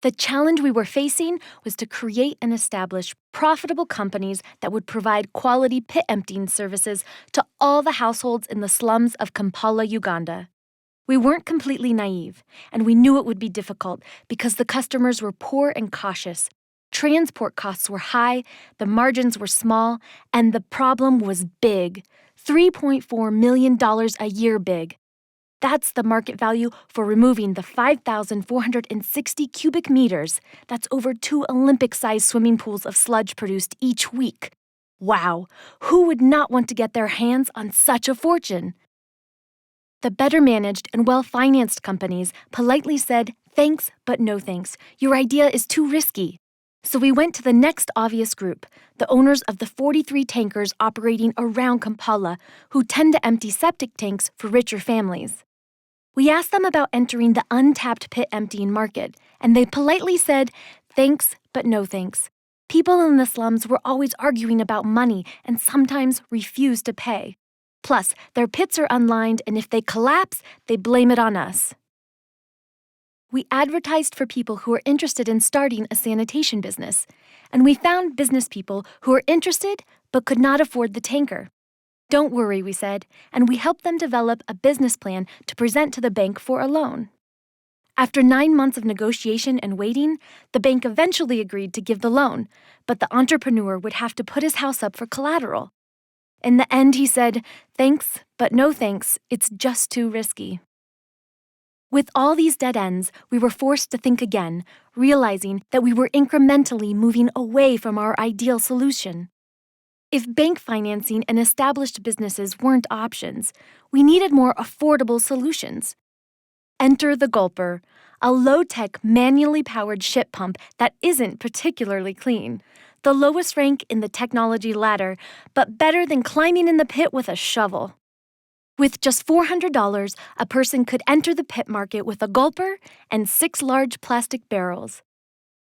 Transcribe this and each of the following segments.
The challenge we were facing was to create and establish profitable companies that would provide quality pit emptying services to all the households in the slums of Kampala, Uganda. We weren't completely naive, and we knew it would be difficult because the customers were poor and cautious. Transport costs were high, the margins were small, and the problem was big. $3.4 million a year big. That's the market value for removing the 5,460 cubic meters. That's over 2 Olympic-sized swimming pools of sludge produced each week. Wow, who would not want to get their hands on such a fortune? The better-managed and well-financed companies politely said, "Thanks, but no thanks. Your idea is too risky." So we went to the next obvious group, the owners of the 43 tankers operating around Kampala, who tend to empty septic tanks for richer families. We asked them about entering the untapped pit emptying market, and they politely said, "Thanks, but no thanks." People in the slums were always arguing about money and sometimes refused to pay. Plus, their pits are unlined, and if they collapse, they blame it on us. We advertised for people who were interested in starting a sanitation business, and we found business people who were interested but could not afford the tanker. "Don't worry," we said, and we helped them develop a business plan to present to the bank for a loan. After 9 months of negotiation and waiting, the bank eventually agreed to give the loan, but the entrepreneur would have to put his house up for collateral. In the end, he said, "Thanks, but no thanks, it's just too risky." With all these dead ends, we were forced to think again, realizing that we were incrementally moving away from our ideal solution. If bank financing and established businesses weren't options, we needed more affordable solutions. Enter the Gulper, a low-tech, manually powered ship pump that isn't particularly clean. The lowest rank in the technology ladder, but better than climbing in the pit with a shovel. With just $400, a person could enter the pit market with a gulper and 6 large plastic barrels.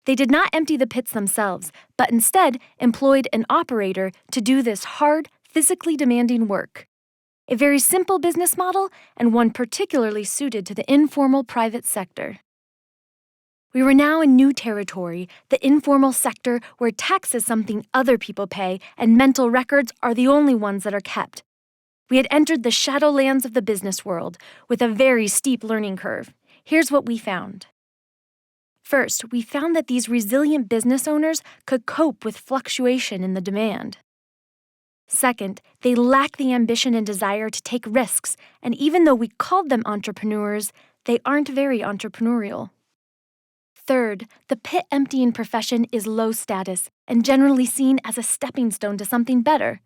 They did not empty the pits themselves, but instead employed an operator to do this hard, physically demanding work. A very simple business model and one particularly suited to the informal private sector. We were now in new territory, the informal sector where tax is something other people pay and mental records are the only ones that are kept. We had entered the shadowlands of the business world with a very steep learning curve. Here's what we found. First, we found that these resilient business owners could cope with fluctuation in the demand. Second, they lack the ambition and desire to take risks, and even though we called them entrepreneurs, they aren't very entrepreneurial. Third, the pit emptying profession is low status and generally seen as a stepping stone to something better.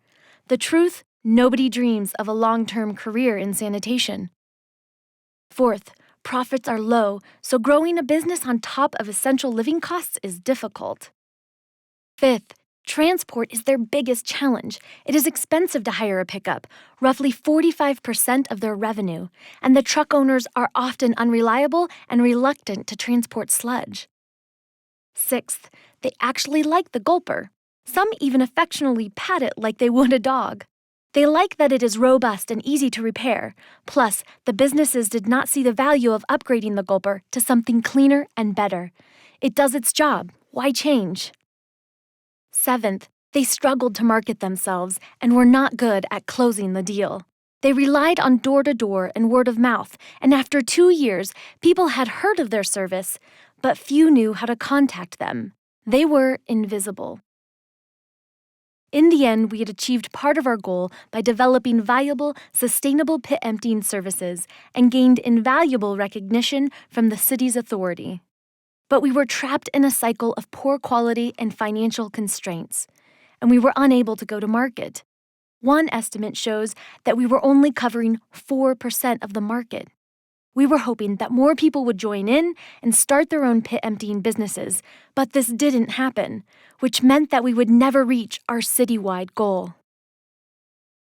The truth, nobody dreams of a long-term career in sanitation. Fourth, profits are low, so growing a business on top of essential living costs is difficult. Fifth, transport is their biggest challenge. It is expensive to hire a pickup, roughly 45% of their revenue, and the truck owners are often unreliable and reluctant to transport sludge. Sixth, they actually like the gulper. Some even affectionately pat it like they would a dog. They like that it is robust and easy to repair. Plus, the businesses did not see the value of upgrading the gulper to something cleaner and better. It does its job. Why change? Seventh, they struggled to market themselves and were not good at closing the deal. They relied on door-to-door and word of mouth, and after 2 years, people had heard of their service, but few knew how to contact them. They were invisible. In the end, we had achieved part of our goal by developing viable, sustainable pit emptying services and gained invaluable recognition from the city's authority. But we were trapped in a cycle of poor quality and financial constraints, and we were unable to go to market. One estimate shows that we were only covering 4% of the market. We were hoping that more people would join in and start their own pit emptying businesses, but this didn't happen, which meant that we would never reach our citywide goal.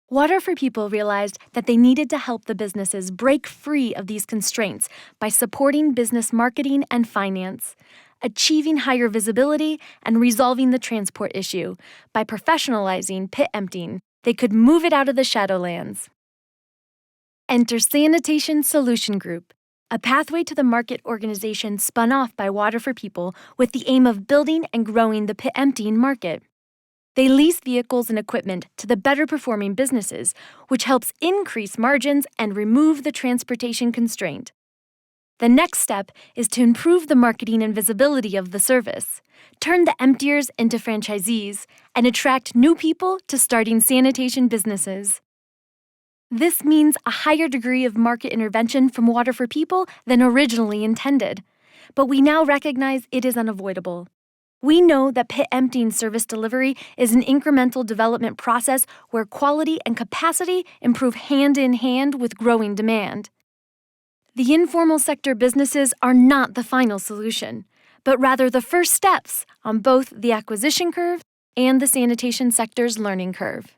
Water for People realized that they needed to help the businesses break free of these constraints by supporting business marketing and finance, achieving higher visibility, and resolving the transport issue. By professionalizing pit emptying, they could move it out of the shadowlands. Enter Sanitation Solution Group, a pathway to the market organization spun off by Water for People with the aim of building and growing the pit emptying market. They lease vehicles and equipment to the better performing businesses, which helps increase margins and remove the transportation constraint. The next step is to improve the marketing and visibility of the service, turn the emptiers into franchisees, and attract new people to starting sanitation businesses. This means a higher degree of market intervention from Water for People than originally intended, but we now recognize it is unavoidable. We know that pit emptying service delivery is an incremental development process where quality and capacity improve hand in hand with growing demand. The informal sector businesses are not the final solution, but rather the first steps on both the acquisition curve and the sanitation sector's learning curve.